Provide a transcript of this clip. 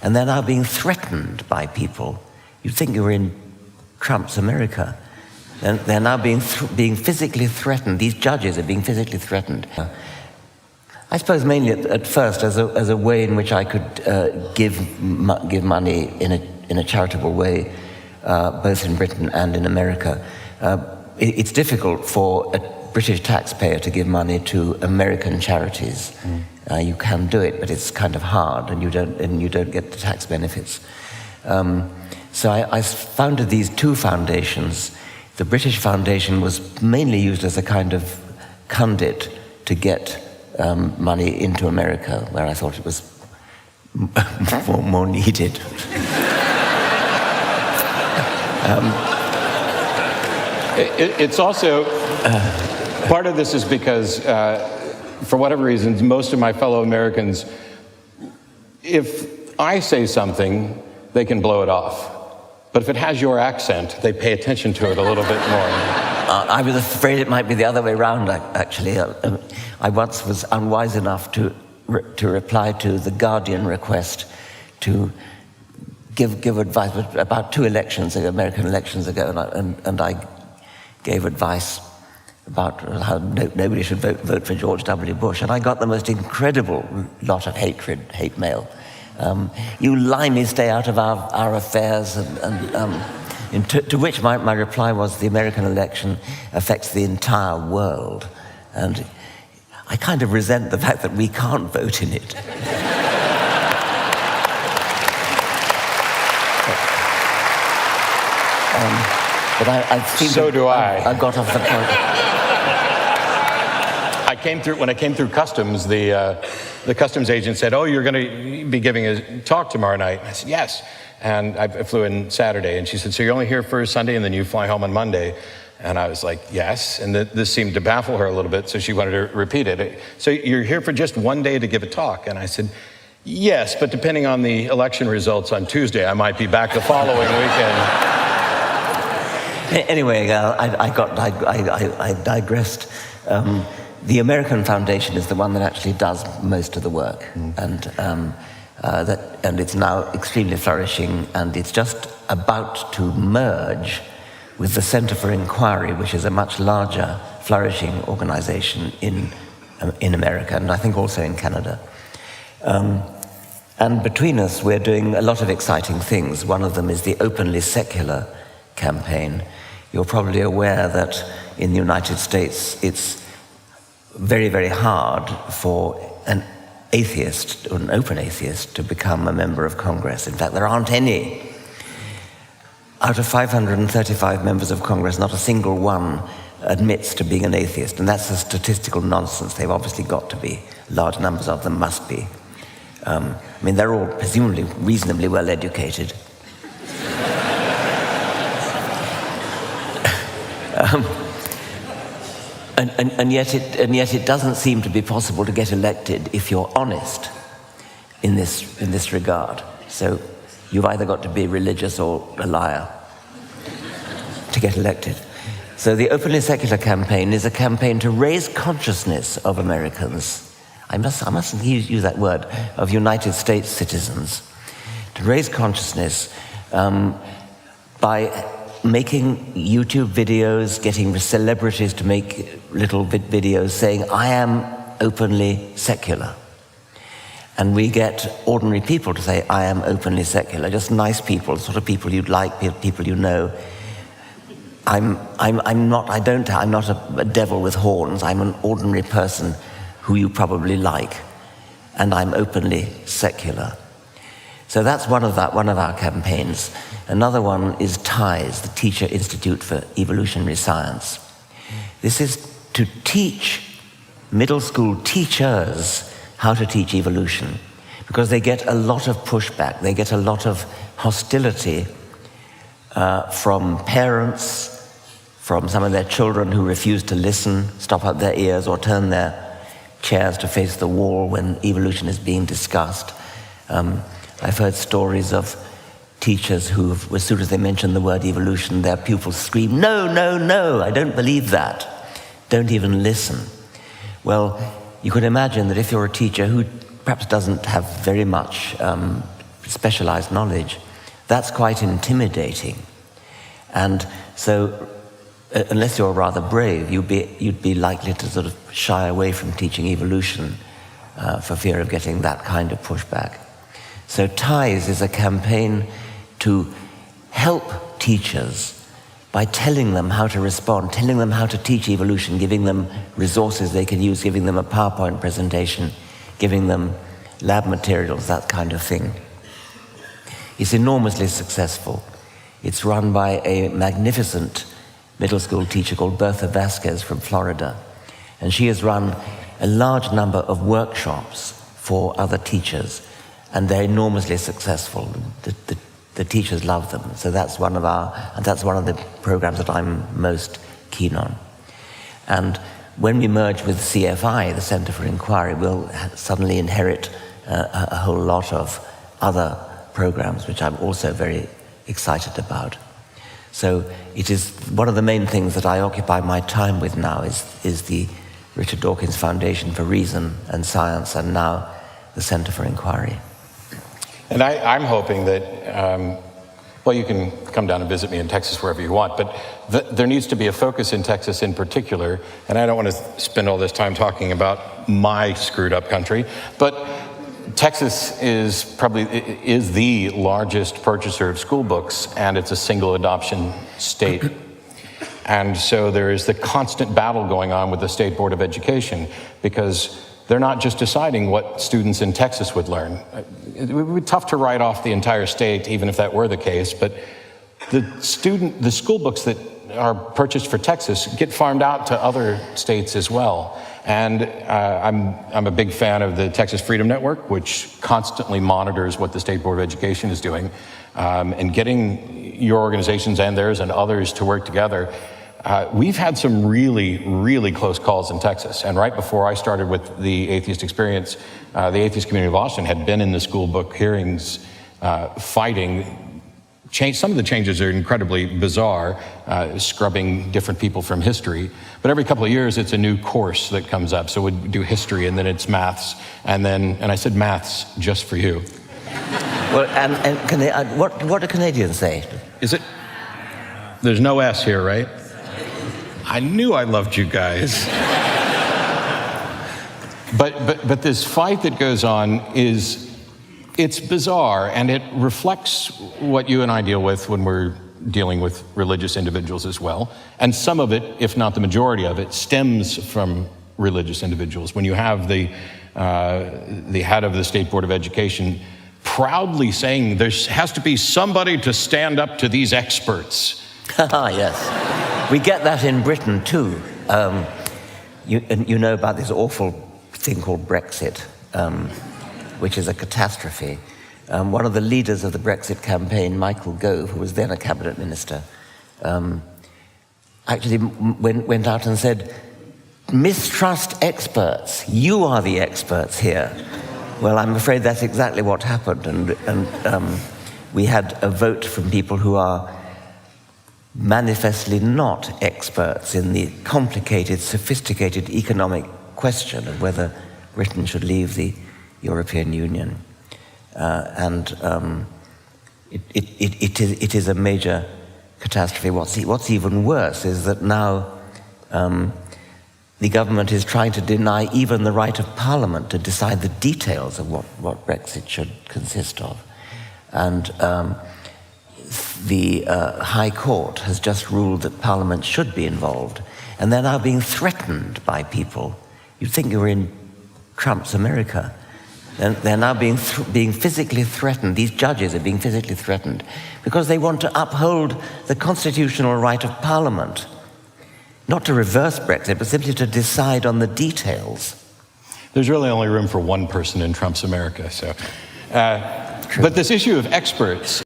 And they're now being threatened by people. You'd think you were in Trump's America. And they're now being physically threatened. These judges are being physically threatened. I suppose mainly at first as a way in which I could give money in a charitable way, both in Britain and in America. It's difficult for a British taxpayer to give money to American charities. You can do it, but it's kind of hard, and you don't get the tax benefits. So I founded these two foundations. The British Foundation was mainly used as a kind of conduit to get money into America, where I thought it was more needed. It's also, part of this is because, for whatever reasons, most of my fellow Americans, if I say something, they can blow it off. But if it has your accent, they pay attention to it a little bit more. I was afraid it might be the other way around, actually. I once was unwise enough to reply to the Guardian request to give advice about two elections ago, American elections ago, and I gave advice about how nobody should vote for George W. Bush, and I got the most incredible lot of hate mail. You limey, stay out of our affairs, to which my reply was, the American election affects the entire world, and I kind of resent the fact that we can't vote in it. But I seem so do I. I got off the point. When I came through customs, the customs agent said, "Oh, you're going to be giving a talk tomorrow night." I said, "Yes." And I flew in Saturday, and she said, "So you're only here for Sunday, and then you fly home on Monday?" And I was like, "Yes." And this seemed to baffle her a little bit, so she wanted to repeat it. "So you're here for just one day to give a talk?" And I said, "Yes, but depending on the election results on Tuesday, I might be back the following weekend." Anyway, I digressed. The American Foundation is the one that actually does most of the work, and it's now extremely flourishing, and it's just about to merge with the Center for Inquiry, which is a much larger, flourishing organization in America, and I think also in Canada. And between us, we're doing a lot of exciting things. One of them is the Openly Secular campaign. You're probably aware that in the United States, it's very, very hard for an atheist, or an open atheist, to become a member of Congress. In fact, there aren't any. Out of 535 members of Congress, not a single one admits to being an atheist, and that's a statistical nonsense. They've obviously got to be. Large numbers of them must be. I mean, they're all presumably reasonably well educated. And yet it doesn't seem to be possible to get elected if you're honest in this regard. So you've either got to be religious or a liar to get elected. So the Openly Secular campaign is a campaign to raise consciousness of Americans. I mustn't use that word, of United States citizens, to raise consciousness by making YouTube videos, getting celebrities to make little videos saying, "I am openly secular." And we get ordinary people to say, "I am openly secular," just nice people, sort of people you'd like, people you know. I'm not a devil with horns. I'm an ordinary person who you probably like, and I'm openly secular. So that's one of our campaigns. Another one is TIES, the Teacher Institute for Evolutionary Science. This is to teach middle school teachers how to teach evolution, because they get a lot of pushback, they get a lot of hostility from parents, from some of their children who refuse to listen, stop up their ears, or turn their chairs to face the wall when evolution is being discussed. I've heard stories of teachers who, as soon as they mention the word evolution, their pupils scream, "No, no, no, I don't believe that. Don't even listen." Well, you could imagine that if you're a teacher who perhaps doesn't have very much specialized knowledge, that's quite intimidating. And so, unless you're rather brave, you'd be likely to sort of shy away from teaching evolution for fear of getting that kind of pushback. So TIES is a campaign to help teachers by telling them how to respond, telling them how to teach evolution, giving them resources they can use, giving them a PowerPoint presentation, giving them lab materials, that kind of thing. It's enormously successful. It's run by a magnificent middle school teacher called Bertha Vasquez from Florida. And she has run a large number of workshops for other teachers, and they're enormously successful. The teachers love them. So that's one of the programs that I'm most keen on. And when we merge with CFI, the Center for Inquiry, we'll suddenly inherit a whole lot of other programs, which I'm also very excited about. So it is one of the main things that I occupy my time with now is the Richard Dawkins Foundation for Reason and Science, and now the Center for Inquiry. And I'm hoping that, well, you can come down and visit me in Texas wherever you want, but there needs to be a focus in Texas in particular, and I don't want to spend all this time talking about my screwed up country, but Texas is the largest purchaser of school books, and it's a single adoption state. And so there is the constant battle going on with the State Board of Education, because they're not just deciding what students in Texas would learn. It would be tough to write off the entire state, even if that were the case, but the school books that are purchased for Texas get farmed out to other states as well. And I'm a big fan of the Texas Freedom Network, which constantly monitors what the State Board of Education is doing, and getting your organizations and theirs and others to work together. We've had some really, really close calls in Texas. And right before I started with the Atheist Experience, the atheist community of Austin had been in the school book hearings fighting. Some of the changes are incredibly bizarre, scrubbing different people from history. But every couple of years, it's a new course that comes up. So we do history, and then it's maths. And I said maths just for you. Well, and what do Canadians say? Is it? There's no S here, right? I knew I loved you guys. But this fight that goes on it's bizarre, and it reflects what you and I deal with when we're dealing with religious individuals as well. And some of it, if not the majority of it, stems from religious individuals. When you have the head of the State Board of Education proudly saying there has to be somebody to stand up to these experts. Yes. We get that in Britain too. You know about this awful thing called Brexit, which is a catastrophe. One of the leaders of the Brexit campaign, Michael Gove, who was then a cabinet minister, actually went out and said, "Mistrust experts. You are the experts here." Well, I'm afraid that's exactly what happened, and we had a vote from people who are manifestly not experts in the complicated, sophisticated economic question of whether Britain should leave the European Union. It is a major catastrophe. What's even worse is that now the government is trying to deny even the right of Parliament to decide the details of what Brexit should consist of. And the High Court has just ruled that Parliament should be involved, and they're now being threatened by people. You'd think you were in Trump's America. And they're now being physically threatened. These judges are being physically threatened because they want to uphold the constitutional right of Parliament, not to reverse Brexit, but simply to decide on the details. There's really only room for one person in Trump's America. So, but this issue of experts